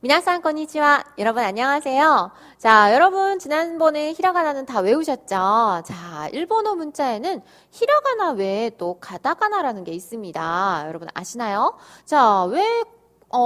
미나상 건니치와 여러분 안녕하세요. 자, 여러분 지난번에 히라가나는 다 외우셨죠? 자, 일본어 문자에는 히라가나 외에 또 가타카나라는 게 있습니다. 여러분 아시나요? 자, 왜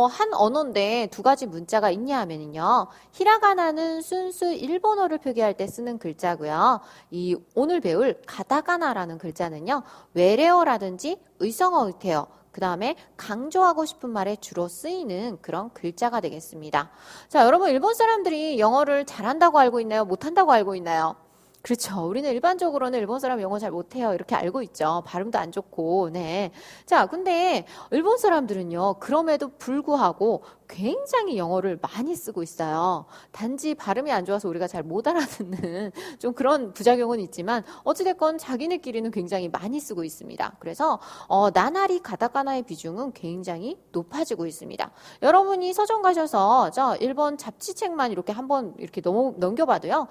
한 언어인데 두 가지 문자가 있냐 하면요. 히라가나는 순수 일본어를 표기할 때 쓰는 글자고요. 이 오늘 배울 가타카나라는 글자는요. 외래어라든지 의성어 의태어 그 다음에 강조하고 싶은 말에 주로 쓰이는 그런 글자가 되겠습니다. 자, 여러분 일본 사람들이 영어를 잘한다고 알고 있나요? 못한다고 알고 있나요? 그렇죠. 우리는 일반적으로는 일본 사람 영어 잘 못해요. 이렇게 알고 있죠. 발음도 안 좋고, 네. 자, 근데 일본 사람들은요, 그럼에도 불구하고 굉장히 영어를 많이 쓰고 있어요. 단지 발음이 안 좋아서 우리가 잘 못 알아듣는 좀 그런 부작용은 있지만, 어찌됐건 자기네끼리는 굉장히 많이 쓰고 있습니다. 그래서, 나날이 가타카나의 비중은 굉장히 높아지고 있습니다. 여러분이 서점 가셔서, 일본 잡지책만 이렇게 한번 이렇게 넘겨봐도요,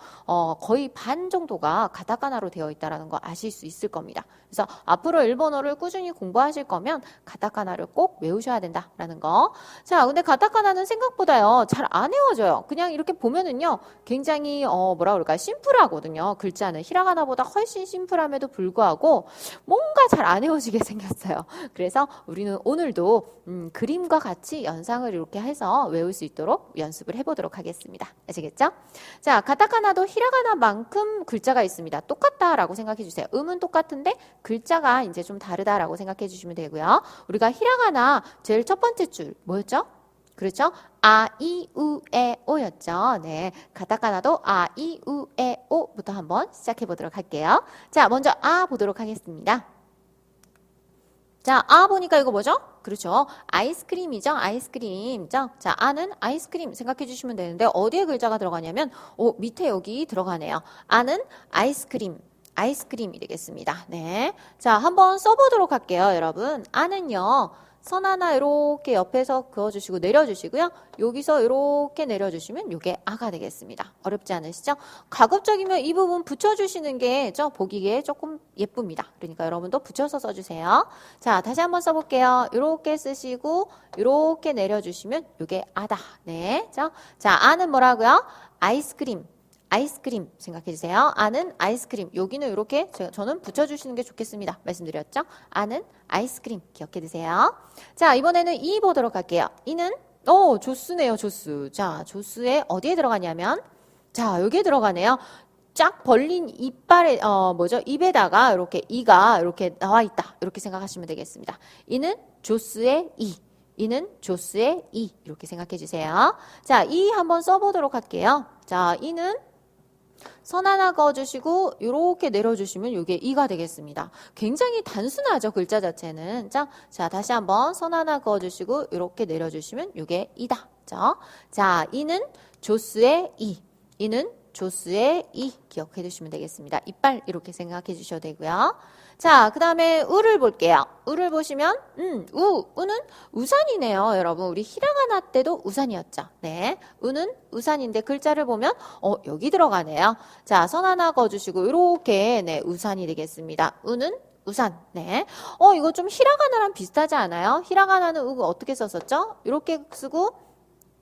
거의 반 정도가 가타카나로 되어 있다는 거 아실 수 있을 겁니다. 그래서 앞으로 일본어를 꾸준히 공부하실 거면 가타카나를 꼭 외우셔야 된다라는 거. 자, 근데 가타카나는 생각보다요, 잘 안 외워져요. 그냥 이렇게 보면은요, 굉장히, 뭐라 그럴까요? 심플하거든요. 글자는. 히라가나보다 훨씬 심플함에도 불구하고 뭔가 잘 안 외워지게 생겼어요. 그래서 우리는 오늘도, 그림과 같이 연상을 이렇게 해서 외울 수 있도록 연습을 해보도록 하겠습니다. 아시겠죠? 자, 가타카나도 히라가나만큼 글자가 있습니다. 똑같다라고 생각해 주세요. 음은 똑같은데 글자가 이제 좀 다르다라고 생각해 주시면 되고요. 우리가 히라가나 제일 첫 번째 줄 뭐였죠? 그렇죠? 아, 이, 우, 에, 오였죠. 네. 가타카나도 아, 이, 우, 에, 오부터 한번 시작해 보도록 할게요. 자, 먼저 아 보도록 하겠습니다. 자, 아 보니까 이거 뭐죠? 그렇죠. 아이스크림이죠. 아이스크림죠. 자, 아는 아이스크림 생각해 주시면 되는데 어디에 글자가 들어가냐면 밑에 여기 들어가네요. 아는 아이스크림. 아이스크림이 되겠습니다. 네. 자, 한번 써보도록 할게요, 여러분. 아는요. 선 하나 이렇게 옆에서 그어주시고 내려주시고요. 여기서 이렇게 내려주시면 이게 아가 되겠습니다. 어렵지 않으시죠? 가급적이면 이 부분 붙여주시는 게 보기에 조금 예쁩니다. 그러니까 여러분도 붙여서 써주세요. 자, 다시 한번 써볼게요. 이렇게 쓰시고 이렇게 내려주시면 이게 아다. 네, 자, 아는 뭐라고요? 아이스크림. 아이스크림 생각해주세요. 아는 아이스크림. 여기는 이렇게 저는 붙여주시는 게 좋겠습니다. 말씀드렸죠? 아는 아이스크림 기억해두세요. 자, 이번에는 이 보도록 할게요. 이는 조스네요. 조스. 자, 조스에 어디에 들어가냐면 자, 여기에 들어가네요. 쫙 벌린 이빨에 입에다가 이렇게 이가 이렇게 나와 있다. 이렇게 생각하시면 되겠습니다. 이는 조스의 이. 이는 조스의 이. 이렇게 생각해 주세요. 자, 이 한번 써보도록 할게요. 자, 이는 선 하나 그어주시고 이렇게 내려주시면 이게 이가 되겠습니다. 굉장히 단순하죠, 글자 자체는. 자, 다시 한번 선 하나 그어주시고 이렇게 내려주시면 이게 이다. 자, 이는 조스의 이. 이는 조스의 이 기억해 두시면 되겠습니다. 이빨 이렇게 생각해 주셔도 되고요. 자, 그 다음에 우를 볼게요. 우를 보시면 우는 우산이네요. 여러분 우리 히라가나 때도 우산이었죠. 네, 우는 우산인데 글자를 보면 여기 들어가네요. 자, 선 하나 그어주시고 이렇게 네 우산이 되겠습니다. 우는 우산. 네. 이거 좀 히라가나랑 비슷하지 않아요? 히라가나는 우 어떻게 썼었죠? 이렇게 쓰고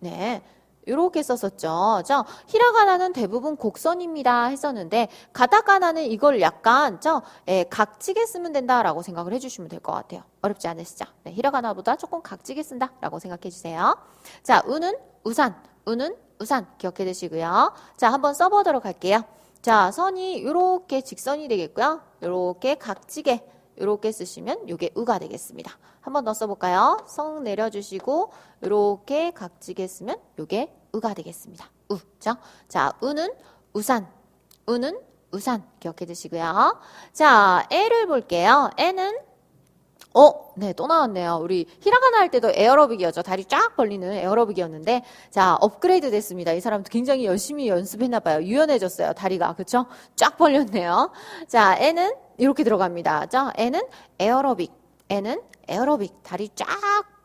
네. 이렇게 썼었죠. 히라가나는 대부분 곡선입니다 했었는데 가타카나는 이걸 약간 각지게 쓰면 된다라고 생각을 해주시면 될 것 같아요. 어렵지 않으시죠? 네, 히라가나보다 조금 각지게 쓴다라고 생각해 주세요. 자, 우는 우산, 우는 우산 기억해 두시고요. 자, 한번 써보도록 할게요. 자, 선이 이렇게 직선이 되겠고요. 이렇게 각지게 이렇게 쓰시면 이게 우가 되겠습니다. 한 번 더 써볼까요? 성 내려주시고 이렇게 각지게 쓰면 이게 우가 되겠습니다. 우죠? 자, 우는 우산, 우는 우산 기억해 두시고요. 자, 애를 볼게요. 애는 네, 또 나왔네요. 우리 히라가나 할 때도 에어로빅이었죠. 다리 쫙 벌리는 에어로빅이었는데, 자, 업그레이드 됐습니다. 이 사람도 굉장히 열심히 연습했나봐요. 유연해졌어요. 다리가. 그쵸? 쫙 벌렸네요. 자, 애는 이렇게 들어갑니다. 자, 애는 에어로빅. 애는 에어로빅. 다리 쫙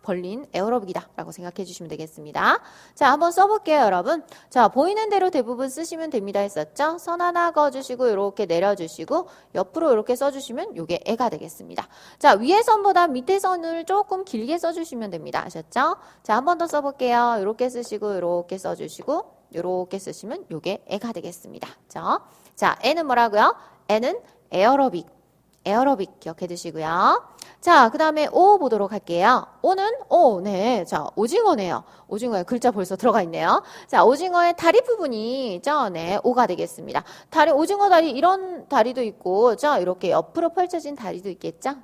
벌린 에어로빅이다 라고 생각해 주시면 되겠습니다. 자, 한번 써볼게요, 여러분. 자, 보이는 대로 대부분 쓰시면 됩니다 했었죠? 선 하나 그어주시고 이렇게 내려주시고 옆으로 이렇게 써주시면 이게 애가 되겠습니다. 자, 위에 선보다 밑에 선을 조금 길게 써주시면 됩니다. 아셨죠? 자, 한 번 더 써볼게요. 이렇게 쓰시고 이렇게 써주시고 이렇게 쓰시면 이게 애가 되겠습니다. 자, 애는 뭐라고요? 애는 에어로빅. 에어로빅 기억해 두시고요. 자, 그 다음에 오 보도록 할게요. 오는 네. 자, 오징어네요. 오징어에 글자 벌써 들어가 있네요. 자, 오징어의 다리 부분이 네, 오가 되겠습니다. 오징어 다리 이런 다리도 있고, 이렇게 옆으로 펼쳐진 다리도 있겠죠.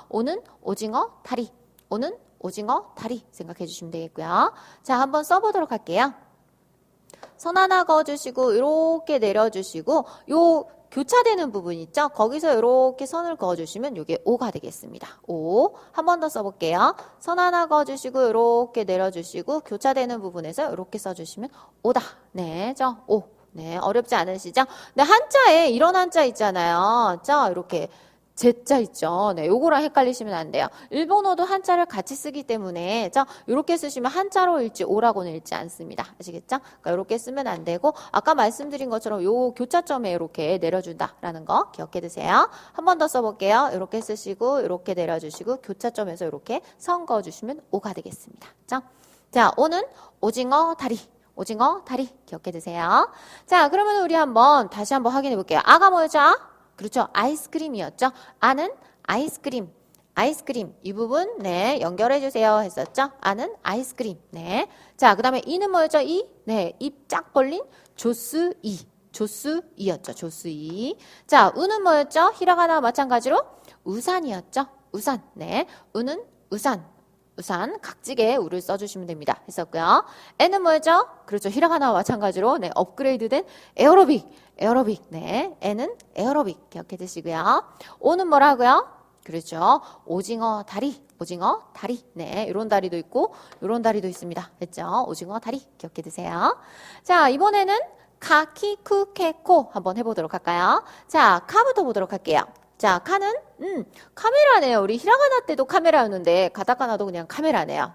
오는 오징어 다리. 오는 오징어 다리 생각해 주시면 되겠고요. 자, 한번 써보도록 할게요. 선 하나 그어주시고 이렇게 내려주시고 요 교차되는 부분 있죠? 거기서 이렇게 선을 그어주시면 이게 오가 되겠습니다. 오. 한 번 더 써볼게요. 선 하나 그어주시고 이렇게 내려주시고 교차되는 부분에서 이렇게 써주시면 오다. 네, 오. 네, 어렵지 않으시죠? 근데 한자에 이런 한자 있잖아요. 이렇게 제자 있죠. 네, 요거랑 헷갈리시면 안 돼요. 일본어도 한자를 같이 쓰기 때문에 이렇게 쓰시면 한자로 읽지 오라고는 읽지 않습니다. 아시겠죠? 그러니까 이렇게 쓰면 안 되고 아까 말씀드린 것처럼 요 교차점에 이렇게 내려준다라는 거 기억해 두세요. 한 번 더 써볼게요. 이렇게 쓰시고 이렇게 내려주시고 교차점에서 이렇게 선 그어주시면 오가 되겠습니다. 자, 오는 오징어 다리. 오징어 다리 기억해 두세요. 자, 그러면 우리 다시 한번 확인해 볼게요. 아가 뭐였죠? 그렇죠. 아이스크림이었죠. 아는 아이스크림. 아이스크림. 이 부분, 네, 연결해 주세요. 했었죠. 아는 아이스크림. 네. 자, 그 다음에 이는 뭐였죠? 이? 네, 입 쫙 벌린 조스이. 조스이였죠. 조스이. 자, 우는 뭐였죠? 히라가나 마찬가지로 우산이었죠. 우산. 네. 우는 우산. 우산, 각지게 우를 써주시면 됩니다. 했었고요. 애는 뭐였죠? 그렇죠. 히라가나와 마찬가지로, 네, 업그레이드된 에어로빅. 에어로빅. 네. 애는 에어로빅. 기억해 두시고요. 오는 뭐라고요? 그렇죠. 오징어 다리. 오징어 다리. 네. 이런 다리도 있고, 이런 다리도 있습니다. 됐죠? 오징어 다리. 기억해 두세요. 자, 이번에는 카키쿠케코 한번 해보도록 할까요? 자, 카부터 보도록 할게요. 자, 카는 카메라네요. 우리 히라가나 때도 카메라였는데 가타카나도 그냥 카메라네요.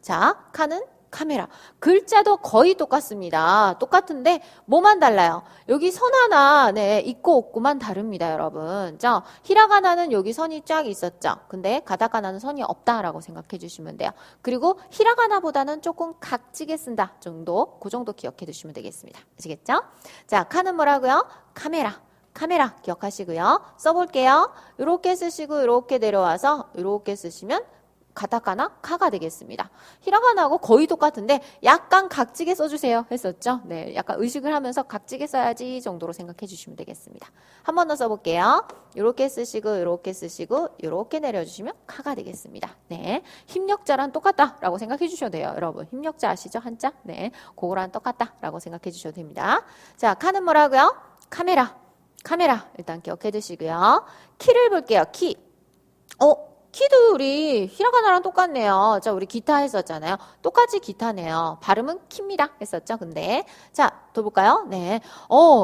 자, 카는 카메라. 글자도 거의 똑같습니다. 똑같은데 뭐만 달라요? 여기 선 하나 네, 있고 없고만 다릅니다, 여러분. 히라가나는 여기 선이 쫙 있었죠. 근데 가타카나는 선이 없다라고 생각해 주시면 돼요. 그리고 히라가나보다는 조금 각지게 쓴다 정도, 그 정도 기억해 두시면 되겠습니다. 아시겠죠? 자, 카는 뭐라고요? 카메라. 카메라 기억하시고요. 써볼게요. 이렇게 쓰시고 이렇게 내려와서 이렇게 쓰시면 가타카나 카가 되겠습니다. 히라가나하고 거의 똑같은데 약간 각지게 써주세요 했었죠. 네, 약간 의식을 하면서 각지게 써야지 정도로 생각해 주시면 되겠습니다. 한 번 더 써볼게요. 이렇게 쓰시고 이렇게 쓰시고 이렇게 내려주시면 카가 되겠습니다. 네, 힘력자랑 똑같다라고 생각해 주셔도 돼요. 여러분 힘력자 아시죠? 한자? 네, 그거랑 똑같다라고 생각해 주셔도 됩니다. 자, 카는 뭐라고요? 카메라. 카메라 일단 기억해 두시고요. 키를 볼게요. 키. 키도 우리 히라가나랑 똑같네요. 자, 우리 기타 했었잖아요. 똑같이 기타네요. 발음은 키입니다. 했었죠. 근데 자, 더 볼까요? 네.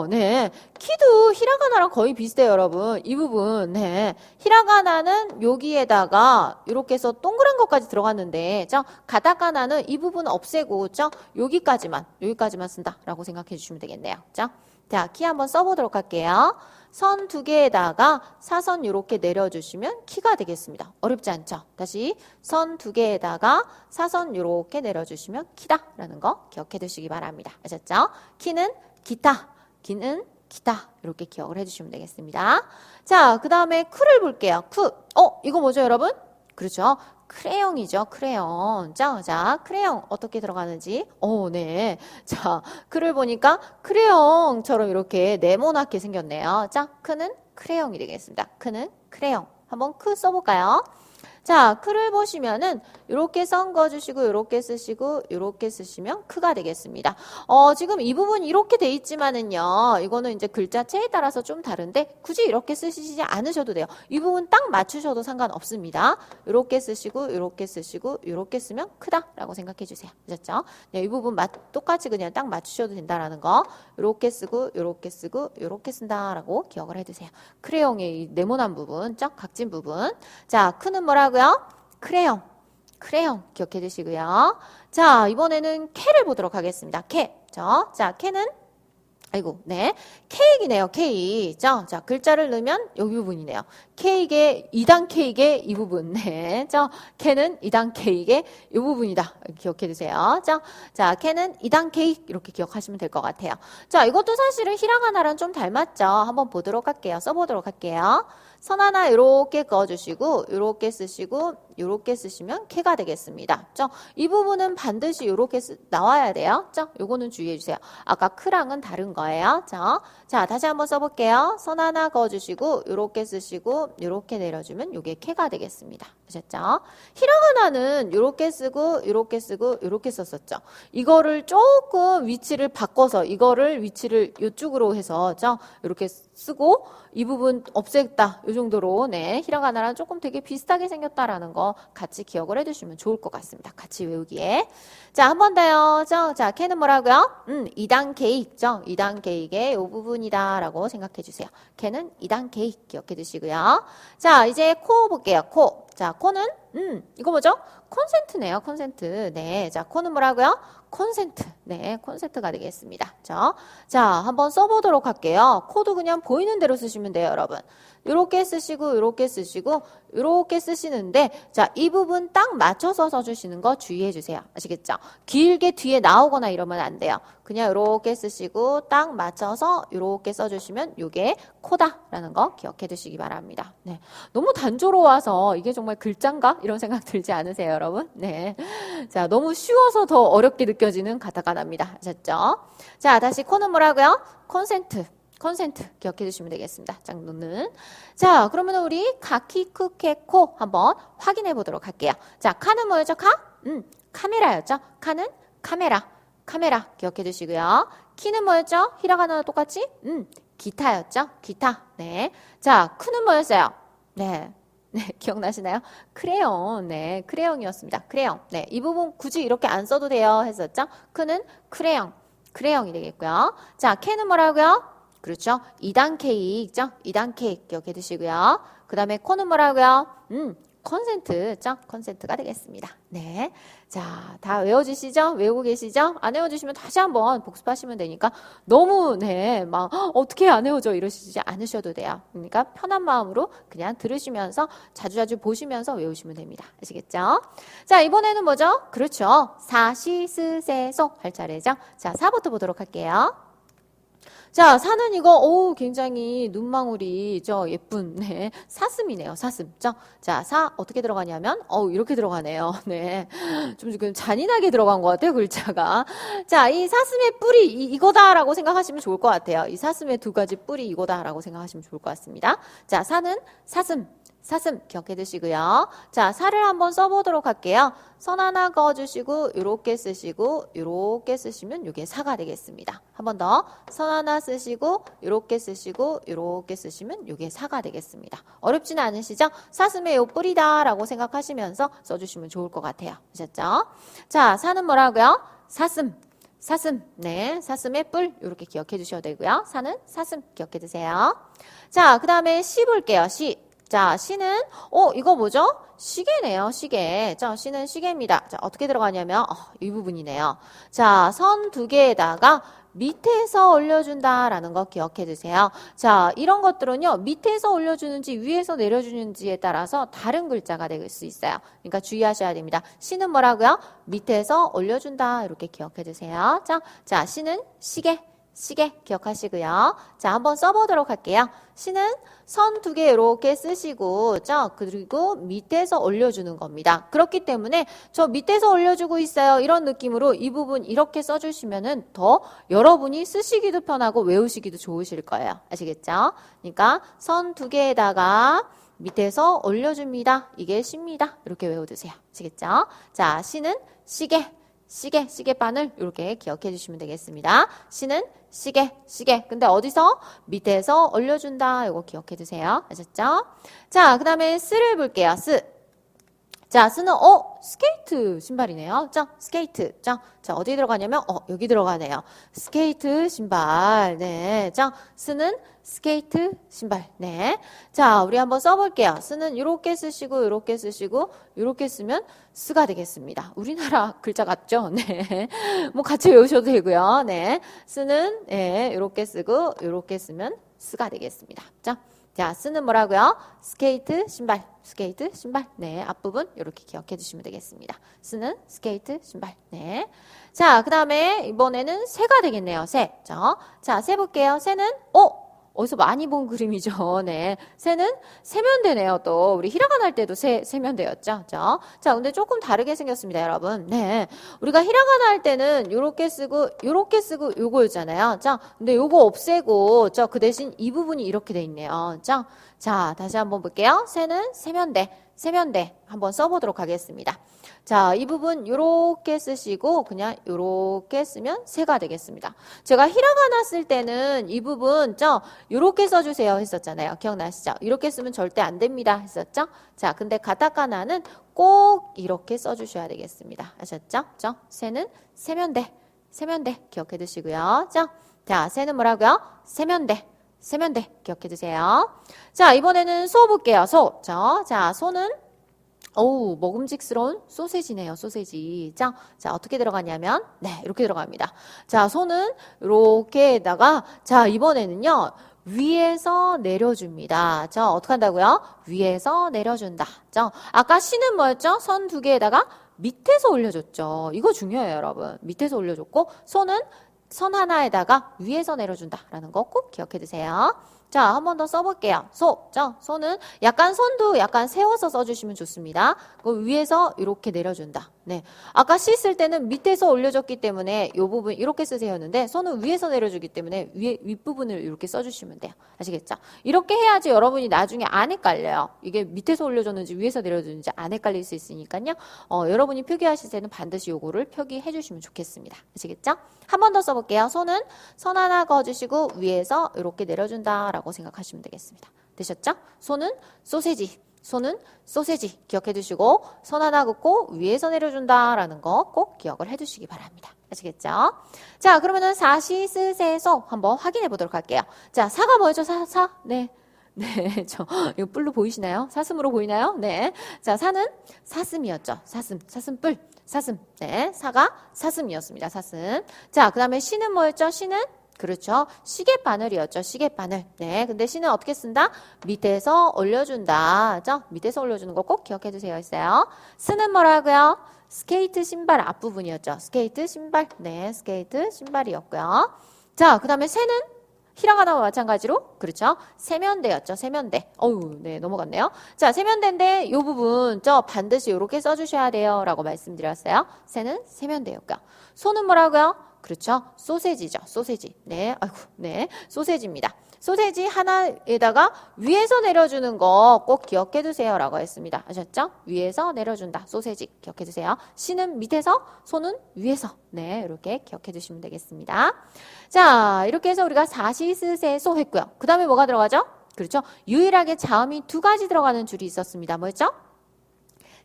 네. 키도 히라가나랑 거의 비슷해요, 여러분. 이 부분. 네. 히라가나는 여기에다가 이렇게 해서 동그란 것까지 들어갔는데 가타카나는 이 부분 없애고 여기까지만 쓴다라고 생각해 주시면 되겠네요. 자, 키 한번 써보도록 할게요. 선 두 개에다가 사선 이렇게 내려주시면 키가 되겠습니다. 어렵지 않죠? 다시 선 두 개에다가 사선 이렇게 내려주시면 키다라는 거 기억해 두시기 바랍니다. 아셨죠? 키는 기타, 기는 기타 이렇게 기억을 해주시면 되겠습니다. 자, 그 다음에 크를 볼게요. 크. 이거 뭐죠, 여러분? 그렇죠. 크레용이죠. 크레용. 자, 크레용 어떻게 들어가는지. 네. 자, 크를 보니까 크레용처럼 이렇게 네모나게 생겼네요. 자, 크는 크레용이 되겠습니다. 크는 크레용. 한번 크 써볼까요? 자, 크를 보시면은 이렇게 선 그어주시고 이렇게 쓰시고 이렇게 쓰시면 크가 되겠습니다. 지금 이 부분 이렇게 돼 있지만은요. 이거는 이제 글자체에 따라서 좀 다른데 굳이 이렇게 쓰시지 않으셔도 돼요. 이 부분 딱 맞추셔도 상관없습니다. 이렇게 쓰시고 이렇게 쓰시고 이렇게 쓰면 크다라고 생각해 주세요. 아셨죠? 네, 이 부분 똑같이 그냥 딱 맞추셔도 된다라는 거. 이렇게 쓰고 이렇게 쓰고 이렇게 쓴다라고 기억을 해 두세요. 크레용의 이 네모난 부분, 각진 부분. 자, 크는 뭐라고요? 크레용. 크레용 기억해 두시고요. 자, 이번에는 캐를 보도록 하겠습니다. 캐. 자, 캐는 아이고, 네. 케이크네요, 케이크. 자, 글자를 넣으면 여기 부분이네요. 케이크의, 2단 케이크의 이 부분. 네. 캐는 2단 케이크의 이 부분이다. 기억해 두세요. 자, 캐는 2단 케이크. 이렇게 기억하시면 될 것 같아요. 자, 이것도 사실은 히라가나랑 좀 닮았죠. 한번 보도록 할게요. 써보도록 할게요. 선 하나 이렇게 그어주시고, 이렇게 쓰시고, 이렇게 쓰시면 캐가 되겠습니다. 이 부분은 반드시 이렇게 나와야 돼요. 요거는 주의해 주세요. 아까 크랑은 다른 거예요. 자, 다시 한번 써볼게요. 선 하나 그어주시고, 이렇게 쓰시고, 이렇게 내려주면 이게 캐가 되겠습니다. 아셨죠? 히라가나는 이렇게 쓰고, 이렇게 쓰고, 이렇게 썼었죠. 이거를 조금 위치를 바꿔서, 이거를 위치를 이쪽으로 해서, 이렇게 쓰고, 이 부분 없앴다. 이 정도로, 네. 히라가나랑 조금 되게 비슷하게 생겼다라는 거 같이 기억을 해두시면 좋을 것 같습니다. 같이 외우기에. 자, 한 번 더요. 자, 캐는 뭐라고요? 2단 케이크. 2단 케이크의 이 부분이다. 라고 생각해 주세요. 캐는 2단 케이크 기억해 두시고요. 자, 이제 코 볼게요. 코. 자, 코는, 이거 뭐죠? 콘센트네요. 콘센트. 네. 자, 코는 뭐라고요? 콘센트. 네. 콘센트가 되겠습니다. 자, 한번 써보도록 할게요. 코도 그냥 보이는 대로 쓰시면 돼요, 여러분. 요렇게 쓰시고, 요렇게 쓰시고, 요렇게 쓰시는데, 자, 이 부분 딱 맞춰서 써주시는 거 주의해 주세요. 아시겠죠? 길게 뒤에 나오거나 이러면 안 돼요. 그냥 요렇게 쓰시고, 딱 맞춰서 요렇게 써주시면 요게 코다라는 거 기억해 두시기 바랍니다. 네. 너무 단조로워서 이게 정말 글자인가? 이런 생각 들지 않으세요, 여러분? 네. 자, 너무 쉬워서 더 어렵게 느껴지는 가타카나입니다. 아셨죠? 자, 다시 코는 뭐라고요? 콘센트 기억해 주시면 되겠습니다. 짝눈은. 자, 그러면 우리 가키쿠케코 한번 확인해 보도록 할게요. 자, 카는 뭐였죠? 카메라였죠? 카는 카메라 기억해 주시고요. 키는 뭐였죠? 히라가나와 똑같이? 기타였죠? 기타. 네. 자, 크는 뭐였어요? 네, 기억나시나요? 크레용. 네, 크레용이었습니다. 크레용. 네, 이 부분 굳이 이렇게 안 써도 돼요 했었죠? 크는 크레용이 되겠고요. 자, 캐는 뭐라고요? 그렇죠. 2단 케이크 있죠? 2단 케이크 기억해 두시고요. 그 다음에 코는 뭐라고요? 콘센트가 되겠습니다. 네. 자, 다 외워주시죠? 외우고 계시죠? 안 외워주시면 다시 한번 복습하시면 되니까 너무, 네, 막, 어떻게 안 외워져? 이러시지 않으셔도 돼요. 그러니까 편한 마음으로 그냥 들으시면서 자주자주 보시면서 외우시면 됩니다. 아시겠죠? 자, 이번에는 뭐죠? 그렇죠. 사시스세소 할 차례죠? 자, 사부터 보도록 할게요. 자, 사는 이거, 굉장히 눈망울이, 예쁜, 네. 사슴이네요, 사슴. 자, 사, 어떻게 들어가냐면, 이렇게 들어가네요. 네. 좀 잔인하게 들어간 것 같아요, 글자가. 자, 이 사슴의 뿔이 이거다라고 생각하시면 좋을 것 같아요. 이 사슴의 두 가지 뿔이 이거다라고 생각하시면 좋을 것 같습니다. 자, 사는 사슴 기억해 두시고요. 자, 사를 한번 써보도록 할게요. 선 하나 그어주시고 요렇게 쓰시고 요렇게 쓰시면 이게 사가 되겠습니다. 한 번 더 선 하나 쓰시고 요렇게 쓰시고 요렇게 쓰시면 이게 사가 되겠습니다. 어렵지는 않으시죠? 사슴의 요 뿔이다 라고 생각하시면서 써주시면 좋을 것 같아요. 아셨죠? 자, 사는 뭐라고요? 사슴. 네, 사슴의 뿔 이렇게 기억해 주셔도 되고요. 사는 사슴 기억해 두세요. 자, 그 다음에 시 볼게요. 시. 자, 시는 이거 뭐죠? 시계네요. 시계. 자, 시는 시계입니다. 자, 어떻게 들어가냐면 이 부분이네요. 자, 선 두 개에다가 밑에서 올려준다라는 거 기억해 두세요. 자, 이런 것들은요. 밑에서 올려주는지 위에서 내려주는지에 따라서 다른 글자가 될 수 있어요. 그러니까 주의하셔야 됩니다. 시는 뭐라고요? 밑에서 올려준다 이렇게 기억해 두세요. 자, 시는 시계 기억하시고요. 자, 한번 써보도록 할게요. 시는 선 두 개 이렇게 쓰시고, 그리고 밑에서 올려주는 겁니다. 그렇기 때문에 저 밑에서 올려주고 있어요. 이런 느낌으로 이 부분 이렇게 써주시면은 더 여러분이 쓰시기도 편하고 외우시기도 좋으실 거예요. 아시겠죠? 그러니까 선 두 개에다가 밑에서 올려줍니다. 이게 시입니다. 이렇게 외워두세요. 아시겠죠? 자, 시는 시계바늘 이렇게 기억해 주시면 되겠습니다. 시는 시계. 근데 어디서? 밑에서 올려준다. 이거 기억해 두세요. 아셨죠? 자, 그 다음에 쓰를 볼게요. 자, 스는 스케이트 신발이네요. 자, 스케이트. 자, 어디에 들어가냐면 여기 들어가네요. 스케이트 신발. 네. 자, 스는 스케이트 신발. 네. 자, 우리 한번 써볼게요. 스는 이렇게 쓰시고 이렇게 쓰시고 이렇게 쓰면 스가 되겠습니다. 우리나라 글자 같죠? 네. 뭐 같이 외우셔도 되고요. 네. 스는 이렇게 쓰고 이렇게 쓰면 스가 되겠습니다. 자, 스는 뭐라고요? 스케이트 신발. 스케이트 신발. 네, 앞부분 이렇게 기억해 주시면 되겠습니다. 스는 스케이트 신발. 네. 자, 그다음에 이번에는 새가 되겠네요. 새. 자, 새 볼게요. 새는 어디서 많이 본 그림이죠. 네. 새는 세면대네요. 또 우리 히라가나 할 때도 세면대였죠. 자, 근데 조금 다르게 생겼습니다, 여러분. 네. 우리가 히라가나 할 때는 요렇게 쓰고 요거였잖아요. 자, 근데 요거 없애고 그 대신 이 부분이 이렇게 돼 있네요. 자, 다시 한번 볼게요. 새는 세면대 한번 써보도록 하겠습니다. 자, 이 부분 요렇게 쓰시고 그냥 요렇게 쓰면 새가 되겠습니다. 제가 히라가나 쓸 때는 이 부분 요렇게 써주세요 했었잖아요. 기억나시죠? 이렇게 쓰면 절대 안 됩니다 했었죠? 자, 근데 가타카나는 꼭 이렇게 써주셔야 되겠습니다. 아셨죠? 새는 세면대 기억해 두시고요. 자, 새는 뭐라고요? 세면대 기억해 두세요. 자, 이번에는 소 볼게요. 소. 자, 소는 먹음직스러운 소세지네요. 소세지. 자, 어떻게 들어가냐면 네, 이렇게 들어갑니다. 자, 소는 이렇게다가 자, 이번에는요. 위에서 내려줍니다. 자, 어떻게 한다고요? 위에서 내려준다. 자, 아까 시는 뭐였죠? 선 두 개에다가 밑에서 올려줬죠. 이거 중요해요, 여러분. 밑에서 올려줬고 소는 선 하나에다가 위에서 내려준다라는 거 꼭 기억해 두세요. 자, 한 번 더 써볼게요. 소는 선도 약간 세워서 써주시면 좋습니다. 그 위에서 이렇게 내려준다. 네. 아까 시 쓸 때는 밑에서 올려줬기 때문에 이 부분 이렇게 쓰세요 했는데 소는 위에서 내려주기 때문에 윗부분을 이렇게 써주시면 돼요. 아시겠죠? 이렇게 해야지 여러분이 나중에 안 헷갈려요. 이게 밑에서 올려줬는지 위에서 내려줬는지 안 헷갈릴 수 있으니까요. 여러분이 표기하실 때는 반드시 요거를 표기해 주시면 좋겠습니다. 아시겠죠? 한 번 더 써볼게요. 소는 선 하나 그어주시고 위에서 이렇게 내려준다 라고 생각하시면 되겠습니다. 되셨죠? 소는 소세지 기억해 두시고 선 하나 긋고 위에서 내려준다 라는 거 꼭 기억을 해 두시기 바랍니다. 아시겠죠? 자, 그러면은 사시스세소 한번 확인해 보도록 할게요. 자, 사가 뭐였죠? 사? 네, 이거 뿔로 보이시나요? 사슴으로 보이나요? 네. 자, 사는 사슴이었죠. 사슴뿔. 네, 사가 사슴이었습니다. 사슴. 자, 그 다음에 시는 뭐였죠? 시는 그렇죠. 시계바늘이었죠. 시계바늘. 네. 근데 시는 어떻게 쓴다? 밑에서 올려준다. 밑에서 올려주는 거 꼭 기억해 주세요. 했어요. 스는 뭐라고요? 스케이트 신발 앞부분이었죠. 스케이트 신발. 네. 스케이트 신발이었고요. 자, 그 다음에 새는 히라가나와 마찬가지로 그렇죠. 세면대였죠. 세면대. 네, 넘어갔네요. 자, 세면대인데 이 부분 반드시 이렇게 써주셔야 돼요 라고 말씀드렸어요. 새는 세면대였고요. 소는 뭐라고요? 그렇죠. 소세지죠. 소세지. 네. 소세지입니다. 소세지 하나에다가 위에서 내려주는 거 꼭 기억해 두세요 라고 했습니다. 아셨죠? 위에서 내려준다. 소세지 기억해 두세요. 시는 밑에서, 소는 위에서. 네, 이렇게 기억해 두시면 되겠습니다. 자, 이렇게 해서 우리가 사시스세소 했고요. 그 다음에 뭐가 들어가죠? 그렇죠. 유일하게 자음이 두 가지 들어가는 줄이 있었습니다. 뭐였죠?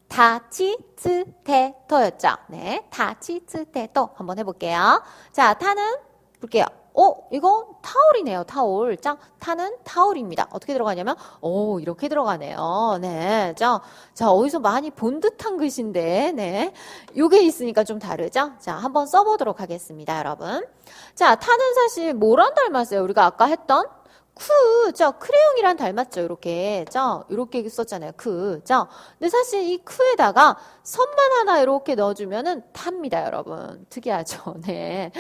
타치츠테토였죠. 네, 타치츠테토 한번 해볼게요. 자, 타는 볼게요. 이거 타올이네요. 타올. 타는 타올입니다. 어떻게 들어가냐면 이렇게 들어가네요. 네. 자, 어디서 많이 본 듯한 글씨인데 네. 요게 있으니까 좀 다르죠? 자, 한번 써보도록 하겠습니다, 여러분. 자, 타는 사실 뭐랑 닮았어요? 우리가 아까 했던 크레용이랑 닮았죠, 이렇게. 이렇게 썼잖아요, 근데 사실 이 크에다가 선만 하나 이렇게 넣어주면은 탑니다, 여러분. 특이하죠, 네.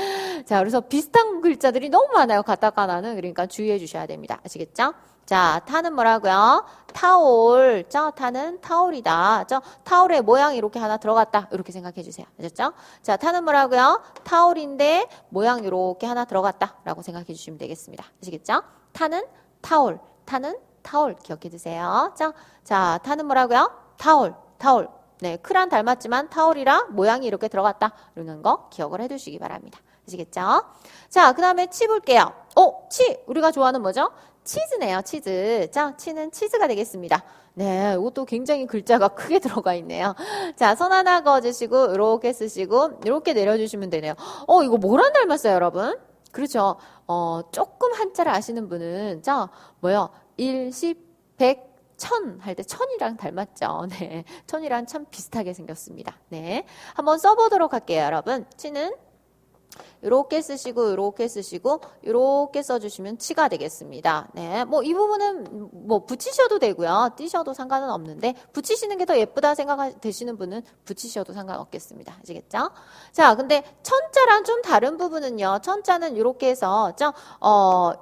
자, 그래서 비슷한 글자들이 너무 많아요, 가타카나는. 그러니까 주의해 주셔야 됩니다. 아시겠죠? 자, 타는 뭐라고요? 타올. 타는 타올이다. 타올의 모양이 이렇게 하나 들어갔다. 이렇게 생각해 주세요. 아셨죠? 자, 타는 뭐라고요? 타올인데 모양 이렇게 하나 들어갔다. 라고 생각해 주시면 되겠습니다. 아시겠죠? 타는 타올. 기억해 두세요. 자, 타는 뭐라고요? 타올. 네, 크랑 닮았지만 타올이라 모양이 이렇게 들어갔다. 이러는 거 기억을 해 두시기 바랍니다. 아시겠죠? 자, 그 다음에 치 볼게요. 치! 우리가 좋아하는 뭐죠? 치즈네요, 치즈. 자, 치는 치즈가 되겠습니다. 네, 이것도 굉장히 글자가 크게 들어가 있네요. 자, 손 하나 그어주시고, 이렇게 쓰시고, 이렇게 내려주시면 되네요. 이거 뭐랑 닮았어요, 여러분? 그렇죠. 조금 한자를 아시는 분은, 자, 뭐요? 1, 10, 100, 1000 할 때 천이랑 닮았죠. 네. 천이랑 참 비슷하게 생겼습니다. 네. 한번 써보도록 할게요, 여러분. 치는 요렇게 쓰시고, 요렇게 쓰시고, 요렇게 써주시면 치가 되겠습니다. 네. 뭐, 이 부분은 뭐, 붙이셔도 되고요. 띄셔도 상관은 없는데, 붙이시는 게 더 예쁘다 생각되시는 분은 붙이셔도 상관없겠습니다. 아시겠죠? 자, 근데 천자랑 좀 다른 부분은요. 천자는 요렇게 해서,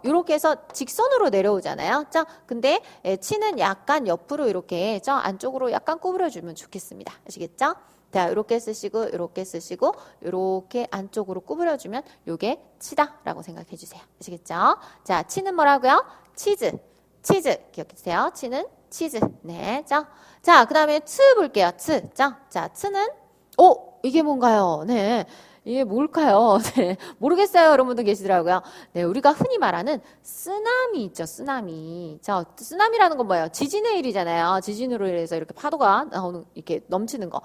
요렇게 해서 직선으로 내려오잖아요. 자, 근데 치는 약간 옆으로 이렇게, 안쪽으로 약간 구부려주면 좋겠습니다. 아시겠죠? 자, 이렇게 쓰시고, 이렇게 쓰시고, 이렇게 안쪽으로 구부려주면 요게 치다라고 생각해 주세요. 아시겠죠? 자, 치는 뭐라고요? 치즈. 치즈. 기억해 주세요. 치는 치즈. 네. 자, 그 다음에 츠 볼게요. 츠. 자, 트는, 이게 뭔가요? 네. 이게 뭘까요? 네. 모르겠어요. 여러분들 계시더라고요. 네. 우리가 흔히 말하는 쓰나미 있죠. 쓰나미. 자, 쓰나미라는 건 뭐예요? 지진의 일이잖아요. 지진으로 인해서 이렇게 파도가 이렇게 넘치는 거.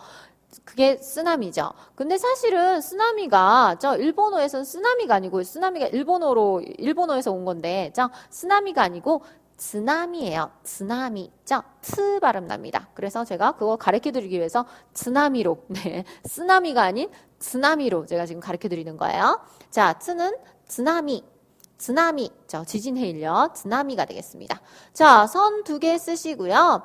그게 쓰나미죠. 근데 사실은 쓰나미가 일본어에서는 쓰나미가 아니고 쓰나미가 일본어에서 온 건데 쓰나미가 아니고 쓰나미예요. 쓰나미. 트 발음 납니다. 그래서 제가 그거 가르쳐 드리기 위해서 쓰나미로 네. 쓰나미가 아닌 쓰나미로 제가 지금 가르쳐 드리는 거예요. 자, 트는 쓰나미. 쓰나미. 지진 해일요. 쓰나미가 되겠습니다. 자, 선 2개 쓰시고요.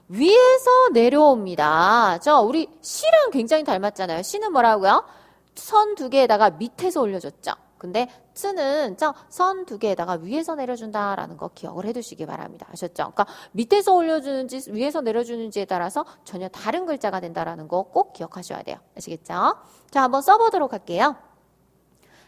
위에서 내려옵니다. 우리 시랑 굉장히 닮았잖아요. 시는 뭐라고요? 선 2개에다가 밑에서 올려줬죠. 근데 트는 선 2개에다가 위에서 내려준다라는 거 기억을 해두시기 바랍니다. 아셨죠? 그러니까 밑에서 올려주는지 위에서 내려주는지에 따라서 전혀 다른 글자가 된다라는 거 꼭 기억하셔야 돼요. 아시겠죠? 자, 한번 써보도록 할게요.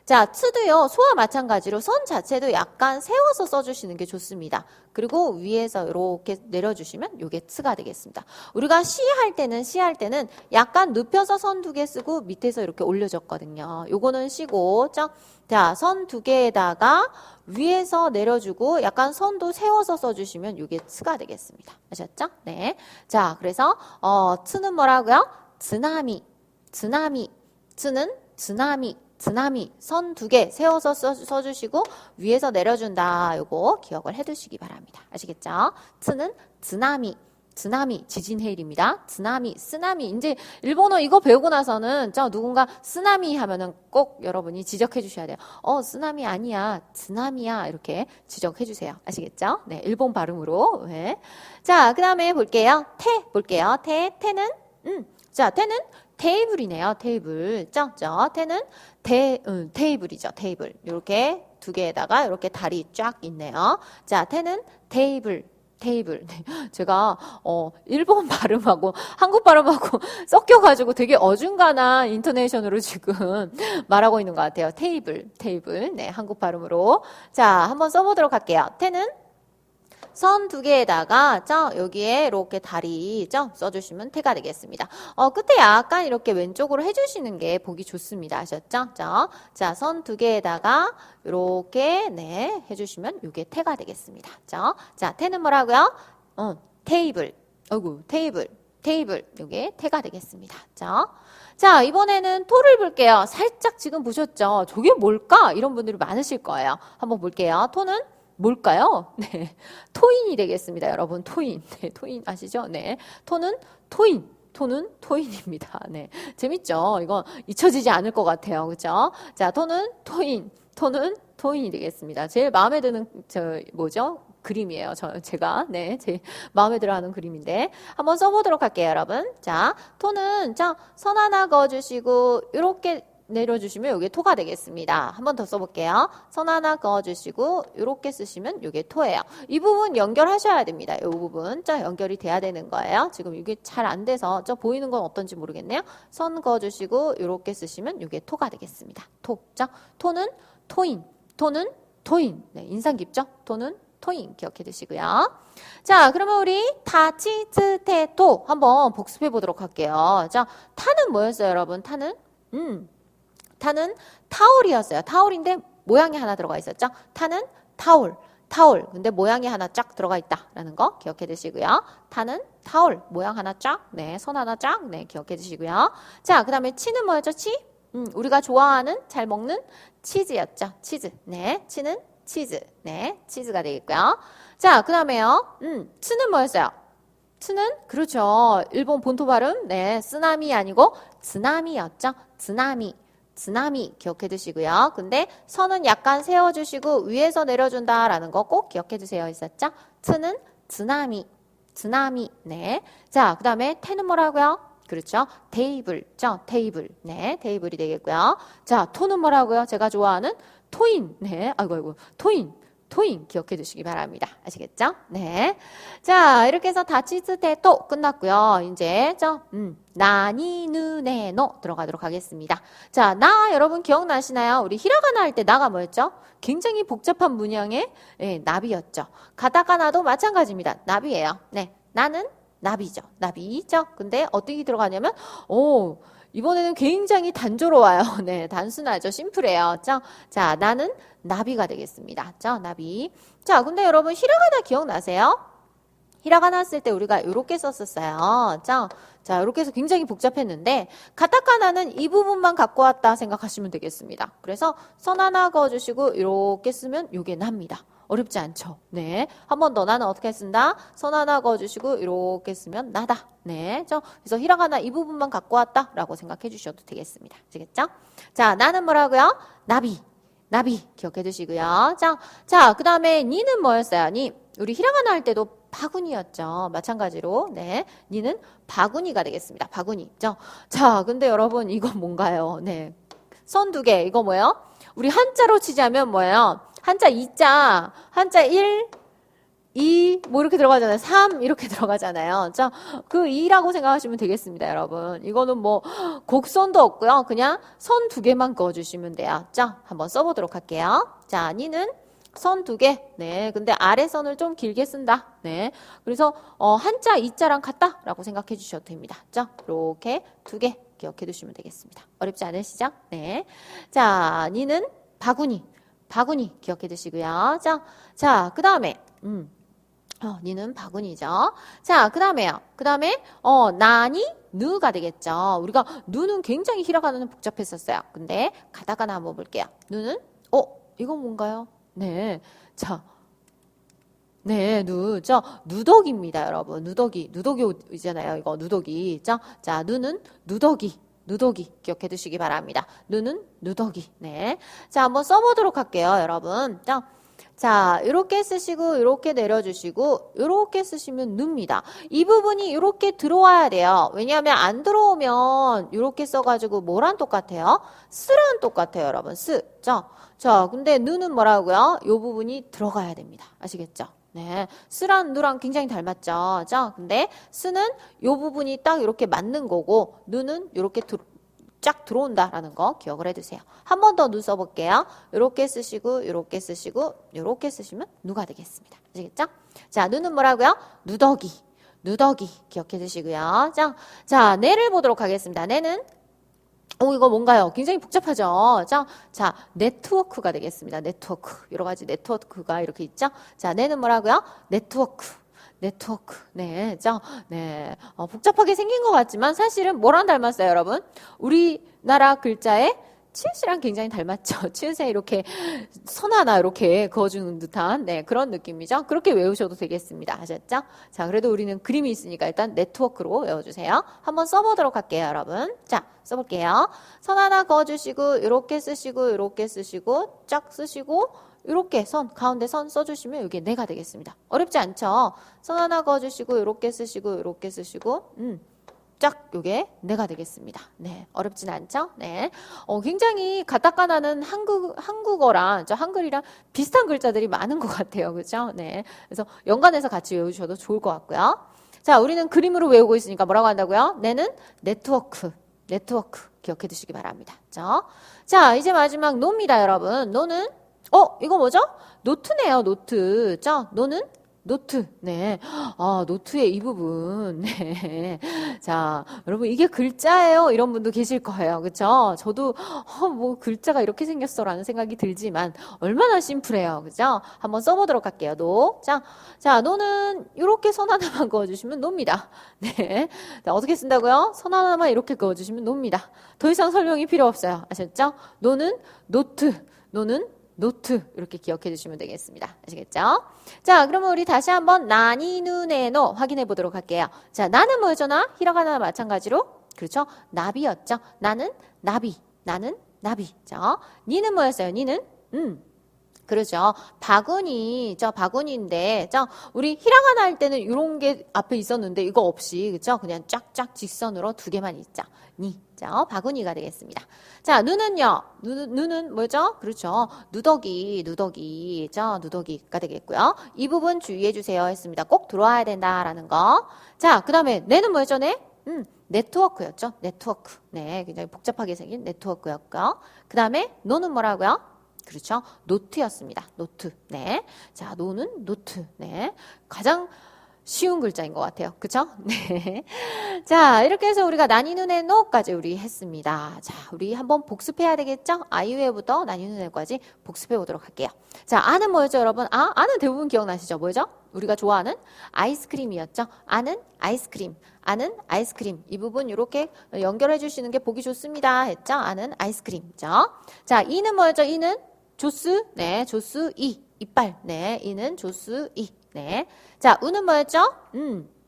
자, 트도요, 소와 마찬가지로 선 자체도 약간 세워서 써주시는 게 좋습니다. 그리고 위에서 이렇게 내려주시면 요게 트가 되겠습니다. 우리가 시할 때는 약간 눕혀서 선 2개 쓰고 밑에서 이렇게 올려줬거든요. 요거는 시고, 자, 선 2개에다가 위에서 내려주고 약간 선도 세워서 써주시면 요게 트가 되겠습니다. 아셨죠? 네. 자, 그래서, 트는 뭐라고요? 쓰나미, 쓰나미, 트는 쓰나미. 쓰나미 선 2개 세워서 써주시고 위에서 내려준다. 요거 기억을 해두시기 바랍니다. 아시겠죠? 트는 쓰나미, 쓰나미 지진 해일입니다. 쓰나미, 쓰나미. 이제 일본어 이거 배우고 나서는 누군가 쓰나미 하면은 꼭 여러분이 지적해 주셔야 돼요. 쓰나미 아니야, 쓰나미야 이렇게 지적해 주세요. 아시겠죠? 네, 일본 발음으로. 네. 자, 그 다음에 볼게요. 태 볼게요. 태는 자, 태는 테이블이네요. 테이블. 태는 테이블이죠. 테이블. 이렇게 2개에다가 이렇게 다리 쫙 있네요. 자, 태는 테이블. 테이블. 제가 일본 발음하고 한국 발음하고 섞여가지고 되게 어중간한 인토네이션으로 지금 말하고 있는 것 같아요. 테이블. 테이블. 네, 한국 발음으로. 자, 한번 써보도록 할게요. 태는 선 2개에다가 여기에 이렇게 다리 써주시면 태가 되겠습니다. 끝에 약간 이렇게 왼쪽으로 해주시는 게 보기 좋습니다. 아셨죠? 자, 선 2개에다가 이렇게 네 해주시면 이게 태가 되겠습니다. 자, 태는 뭐라고요? 테이블. 테이블. 테이블. 이게 태가 되겠습니다. 자, 이번에는 토를 볼게요. 살짝 지금 보셨죠? 저게 뭘까? 이런 분들이 많으실 거예요. 한번 볼게요. 토는 뭘까요? 네. 토인이 되겠습니다. 여러분, 토인. 네, 토인 아시죠? 네. 토는 토인. 토는 토인입니다. 네. 재밌죠? 이거 잊혀지지 않을 것 같아요. 그죠? 자, 토는 토인. 토는 토인이 되겠습니다. 제일 마음에 드는, 그림이에요. 제가, 네. 제 마음에 들어 하는 그림인데. 한번 써보도록 할게요, 여러분. 자, 토는, 선 하나 그어주시고, 이렇게 내려주시면 이게 토가 되겠습니다. 한 번 더 써볼게요. 선 하나 그어주시고 이렇게 쓰시면 이게 토예요. 이 부분 연결하셔야 됩니다. 이 부분 연결이 돼야 되는 거예요. 지금 이게 잘 안 돼서 보이는 건 어떤지 모르겠네요. 선 그어주시고 이렇게 쓰시면 이게 토가 되겠습니다. 토. 토는 토인. 토는 토인. 네, 인상 깊죠? 토는 토인 기억해 두시고요. 자, 그러면 우리 타, 치, 츠, 테, 토 한번 복습해 보도록 할게요. 자, 타는 뭐였어요, 여러분? 타는 타는 타올이었어요. 타올인데 모양이 하나 들어가 있었죠. 타는 타올. 타올. 근데 모양이 하나 쫙 들어가 있다라는 거 기억해 두시고요. 타는 타올. 모양 하나 쫙. 네, 선 하나 쫙. 네, 기억해 두시고요. 자, 그 다음에 치는 뭐였죠? 치? 우리가 좋아하는, 잘 먹는 치즈였죠. 치즈. 네, 치는 치즈. 네, 치즈가 되겠고요. 자, 그 다음에요. 트는 뭐였어요? 트는, 그렇죠. 일본 본토 발음. 네, 쓰나미 아니고 쓰나미였죠. 쓰나미. 쓰나미 기억해 두시고요. 근데 선은 약간 세워주시고 위에서 내려준다라는 거 꼭 기억해 두세요. 있었죠? 트는 쓰나미. 쓰나미. 네. 자, 그 다음에 태는 뭐라고요? 그렇죠. 테이블죠. 테이블. 네. 테이블이 되겠고요. 자, 토는 뭐라고요? 제가 좋아하는 토인. 네. 아이고. 토인. 토인 기억해 두시기 바랍니다. 아시겠죠? 네. 자, 이렇게 해서 다치스테 또 끝났고요. 이제 나니 느네 노 들어가도록 하겠습니다. 자, 나 여러분 기억나시나요? 우리 히라가나 할 때 나가 뭐였죠? 굉장히 복잡한 문양의 나비였죠. 가타카나도 마찬가지입니다. 나비예요. 네. 나는 나비죠. 나비죠. 근데 어떻게 들어가냐면 이번에는 굉장히 단조로워요. 네, 단순하죠. 심플해요. 자, 나는 나비가 되겠습니다. 나비. 자, 근데 여러분 히라가나 기억나세요? 히라가나 쓸 때 우리가 이렇게 썼었어요. 자, 이렇게 해서 굉장히 복잡했는데 가타카나는 이 부분만 갖고 왔다 생각하시면 되겠습니다. 그래서 선 하나 그어주시고 이렇게 쓰면 이게 납니다. 어렵지 않죠? 네. 한 번 더 나는 어떻게 쓴다? 선 하나 그어주시고 이렇게 쓰면 나다. 네. 그래서 히라가나 이 부분만 갖고 왔다라고 생각해 주셔도 되겠습니다. 아시겠죠? 자, 나는 뭐라고요? 나비. 나비 기억해 두시고요. 자, 그 다음에 니는 뭐였어요? 니. 우리 히라가나 할 때도 바구니였죠. 마찬가지로. 네. 니는 바구니가 되겠습니다. 바구니. 자, 근데 여러분 이건 뭔가요? 네. 선 두 개. 이거 뭐예요? 우리 한자로 치자면 뭐예요? 한자 2자, 한자 1, 2, 뭐 이렇게 들어가잖아요. 3 이렇게 들어가잖아요. 그 2라고 생각하시면 되겠습니다, 여러분. 이거는 뭐 곡선도 없고요. 그냥 선 두 개만 그어주시면 돼요. 한번 써보도록 할게요. 자, 니는 선 두 개. 네, 근데 아래 선을 좀 길게 쓴다. 네, 그래서 한자 2자랑 같다라고 생각해 주셔도 됩니다. 이렇게 두 개 기억해 두시면 되겠습니다. 어렵지 않으시죠? 네. 자, 니는 바구니. 바구니 기억해 두시고요. 자, 그 다음에, 니는 바구니죠. 자, 그 다음에요. 그 다음에, 나니, 누가 되겠죠. 우리가, 누는 굉장히 히라가나는 복잡했었어요. 근데, 가다가나 한번 볼게요. 누는, 이건 뭔가요? 네. 자, 네, 누더기입니다, 여러분. 누더기잖아요. 이거, 누더기. 자, 누는 누더기. 누더기 기억해 두시기 바랍니다. 누는 누더기. 네. 자, 한번 써보도록 할게요, 여러분. 자, 이렇게 쓰시고, 이렇게 내려주시고, 이렇게 쓰시면 누입니다. 이 부분이 이렇게 들어와야 돼요. 왜냐하면 안 들어오면 이렇게 써가지고 뭐랑 똑같아요? 쓰랑 똑같아요, 여러분. 쓰. 자, 근데 누는 뭐라고요? 이 부분이 들어가야 됩니다. 아시겠죠? 네, 쓰랑 누랑 굉장히 닮았죠. 근데 쓰는 이 부분이 딱 이렇게 맞는 거고 누는 이렇게 쫙 들어온다라는 거 기억을 해두세요. 한 번 더 누 써볼게요. 이렇게 쓰시고 이렇게 쓰시고 이렇게 쓰시면 누가 되겠습니다. 아시겠죠? 자, 누는 뭐라고요? 누더기. 누더기 기억해 두시고요. 자, 내를 보도록 하겠습니다. 내는 이거 뭔가요? 굉장히 복잡하죠? 자, 네트워크가 되겠습니다. 네트워크. 여러 가지 네트워크가 이렇게 있죠? 자, 내는 뭐라고요? 네트워크. 네트워크. 네. 네. 복잡하게 생긴 것 같지만 사실은 뭐랑 닮았어요, 여러분? 우리나라 글자에 치읓이랑 굉장히 닮았죠. 치읓에 이렇게 선 하나 이렇게 그어주는 듯한 그런 느낌이죠. 그렇게 외우셔도 되겠습니다. 아셨죠? 자, 그래도 우리는 그림이 있으니까 일단 네트워크로 외워주세요. 한번 써보도록 할게요, 여러분. 자, 써볼게요. 선 하나 그어주시고 이렇게 쓰시고 이렇게 쓰시고 쫙 쓰시고 이렇게 가운데 선 써주시면 이게 네가 되겠습니다. 어렵지 않죠? 선 하나 그어주시고 이렇게 쓰시고 이렇게 쓰시고 쫙 요게 네가 되겠습니다. 네, 어렵진 않죠? 네, 굉장히 가타카나는 한국어랑 한글이랑 비슷한 글자들이 많은 것 같아요, 그렇죠? 네, 그래서 연관해서 같이 외우셔도 좋을 것 같고요. 자, 우리는 그림으로 외우고 있으니까 뭐라고 한다고요? 네는 네트워크 기억해 두시기 바랍니다. 자, 이제 마지막 노입니다, 여러분. 노는 이거 뭐죠? 노트네요, 노트. 노는 노트. 네. 노트의 이 부분. 네. 자, 여러분, 이게 글자예요. 이런 분도 계실 거예요. 그쵸? 저도, 뭐, 글자가 이렇게 생겼어. 라는 생각이 들지만, 얼마나 심플해요. 그죠? 한번 써보도록 할게요. 노. 자, 노는 이렇게 선 하나만 그어주시면 노입니다. 네. 자, 어떻게 쓴다고요? 선 하나만 이렇게 그어주시면 노입니다. 더 이상 설명이 필요 없어요. 아셨죠? 노는 노트. 노는 노트 이렇게 기억해 주시면 되겠습니다. 아시겠죠? 자, 그러면 우리 다시 한번 나니 누네 노 확인해 보도록 할게요. 자, 나는 뭐였죠? 나? 히라가나 마찬가지로 그렇죠? 나비였죠? 나는 나비. 나는 나비죠? 니는 뭐였어요? 니는 그렇죠. 바구니죠. 바구니인데, 우리 히라가나 할 때는 이런 게 앞에 있었는데, 이거 없이, 그죠? 그냥 쫙쫙 직선으로 두 개만 있죠. 바구니가 되겠습니다. 자, 누는요. 누는 뭐죠? 그렇죠. 누더기죠. 누더기가 되겠고요. 이 부분 주의해 주세요 했습니다. 꼭 들어와야 된다라는 거. 자, 그 다음에 내는 뭐였죠? 네? 네트워크였죠. 네트워크. 네, 굉장히 복잡하게 생긴 네트워크였고요. 그 다음에 노는 뭐라고요? 그렇죠. 노트였습니다. 노트. 네. 자, 노는 노트. 네. 가장 쉬운 글자인 것 같아요. 그쵸? 네. 자, 이렇게 해서 우리가 나니누네 노까지 우리 했습니다. 자, 우리 한번 복습해야 되겠죠? 아이유에부터 나니누네까지 복습해 보도록 할게요. 자, 아는 뭐였죠, 여러분? 아는 대부분 기억나시죠? 뭐죠? 우리가 좋아하는 아이스크림이었죠? 아는 아이스크림. 아는 아이스크림. 이 부분 이렇게 연결해 주시는 게 보기 좋습니다. 했죠? 아는 아이스크림이죠? 자, 이는 뭐였죠? 이는 조스. 네, 조스 이. 이빨. 네, 이는 조스 이. 네. 자, 우는 뭐였죠?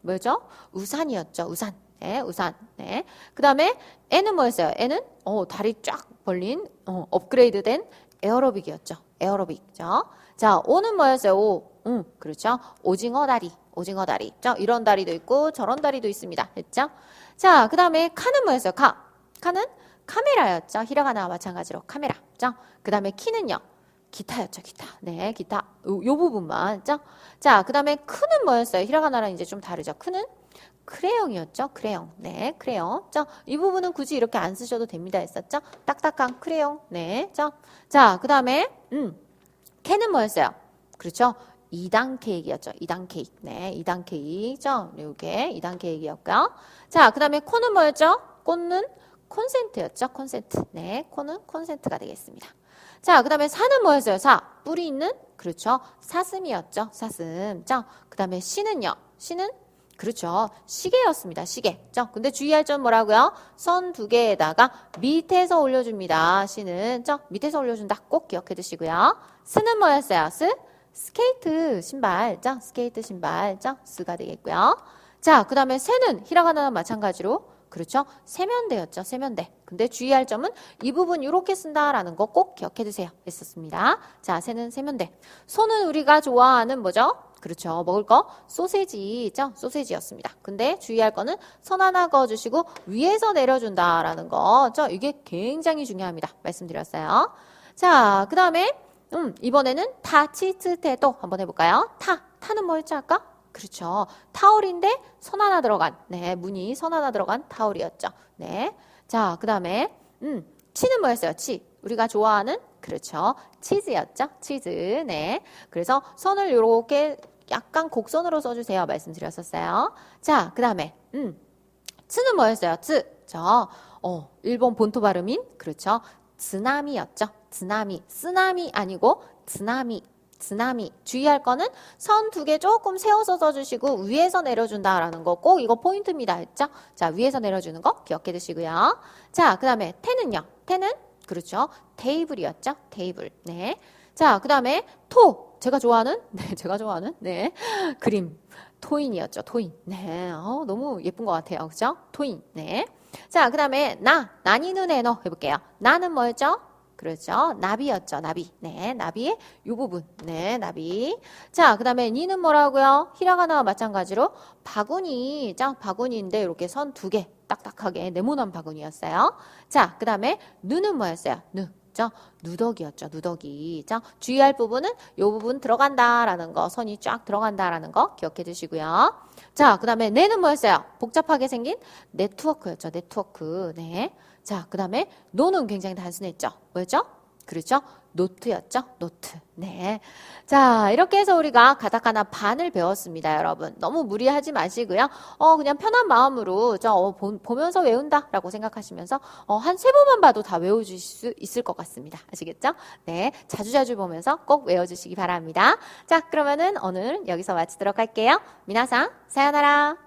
뭐였죠? 우산이었죠. 우산. 네, 우산. 네. 그 다음에 애는 뭐였어요? 애는 다리 쫙 벌린 업그레이드된 에어로빅이었죠. 에어로빅이죠. 자, 오는 뭐였어요? 오. 그렇죠. 오징어 다리. 오징어 다리. 이런 다리도 있고 저런 다리도 있습니다. 됐죠? 자, 그 다음에 카는 뭐였어요? 카는 카메라였죠. 히라가나와 마찬가지로 카메라죠. 그 다음에 키는요. 기타였죠, 기타. 네, 기타. 요 부분만. 자, 그 다음에 크는 뭐였어요? 히라가나랑 이제 좀 다르죠. 크는 크레용이었죠. 크레용. 네, 크레용. 이 부분은 굳이 이렇게 안 쓰셔도 됩니다. 했었죠? 딱딱한 크레용. 네. 자, 그 다음에, 캐는 뭐였어요? 그렇죠. 2단 케이크였죠. 2단 케이크. 네, 2단 케이크죠. 요게 2단 케이크였고요. 자, 그 다음에 코는 뭐였죠? 꽃는 콘센트였죠. 콘센트. 네, 코는 콘센트가 되겠습니다. 자, 그 다음에 사는 뭐였어요? 뿌리 있는? 그렇죠. 사슴이었죠. 사슴. 그 다음에 시는요? 시는? 그렇죠. 시계였습니다. 시계. 근데 주의할 점 뭐라고요? 선 두 개에다가 밑에서 올려줍니다. 시는. 밑에서 올려준다. 꼭 기억해 두시고요. 스는 뭐였어요? 스케이트 신발. 스케이트 신발. 스가 되겠고요. 자, 그 다음에 새는 히라가나와 마찬가지로 그렇죠? 세면대였죠. 세면대. 근데 주의할 점은 이 부분 이렇게 쓴다라는 거 꼭 기억해 두세요. 했었습니다. 자, 새는 세면대. 소는 우리가 좋아하는 뭐죠? 그렇죠. 먹을 거 소세지죠. 소세지였습니다. 근데 주의할 거는 선 하나 그어주시고 위에서 내려준다라는 거. 이게 굉장히 중요합니다. 말씀드렸어요. 자, 그 다음에 이번에는 타치츠테도 한번 해볼까요? 타는 뭐였죠 아까? 그렇죠. 타올인데 선 하나 들어간, 네, 무늬 선 하나 들어간 타올이었죠. 네. 자, 그 다음에, 치는 뭐였어요? 우리가 좋아하는, 그렇죠. 치즈였죠. 치즈. 네. 그래서 선을 요렇게 약간 곡선으로 써주세요. 말씀드렸었어요. 자, 그 다음에, 츠는 뭐였어요? 일본 본토 발음인, 그렇죠. 즈나미였죠. 즈나미. 쓰나미 아니고, 즈나미. 주의할 거는 선 두 개 조금 세워서 써주시고 위에서 내려준다라는 거 꼭 이거 포인트입니다. 했죠? 자, 위에서 내려주는 거 기억해 두시고요. 자, 그 다음에 태는요. 태는 그렇죠. 테이블이었죠. 테이블. 네. 자, 그 다음에 제가 좋아하는 네 그림 토인이었죠. 토인. 네. 너무 예쁜 것 같아요. 그죠? 토인. 네. 자, 그 다음에 나니누네노 해볼게요. 나는 뭐였죠? 그렇죠. 나비였죠. 나비. 네, 나비의 이 부분. 네, 나비. 자, 그 다음에 니는 뭐라고요? 히라가나와 마찬가지로 바구니인데 이렇게 선 두 개 딱딱하게 네모난 바구니였어요. 자, 그 다음에 누는 뭐였어요? 누더기였죠. 누더기. 주의할 부분은 이 부분 들어간다라는 거, 선이 쫙 들어간다라는 거 기억해 두시고요. 자, 그 다음에 내는 뭐였어요? 복잡하게 생긴 네트워크였죠. 네트워크. 네. 자, 그 다음에 노는 굉장히 단순했죠. 뭐였죠? 그렇죠? 노트였죠? 노트. 네. 자, 이렇게 해서 우리가 가타카나 반을 배웠습니다, 여러분. 너무 무리하지 마시고요. 그냥 편한 마음으로 보면서 외운다라고 생각하시면서 한 3번만 봐도 다 외워주실 수 있을 것 같습니다. 아시겠죠? 네. 자주자주 보면서 꼭 외워주시기 바랍니다. 자, 그러면은 오늘 여기서 마치도록 할게요. 미나상, 사요나라.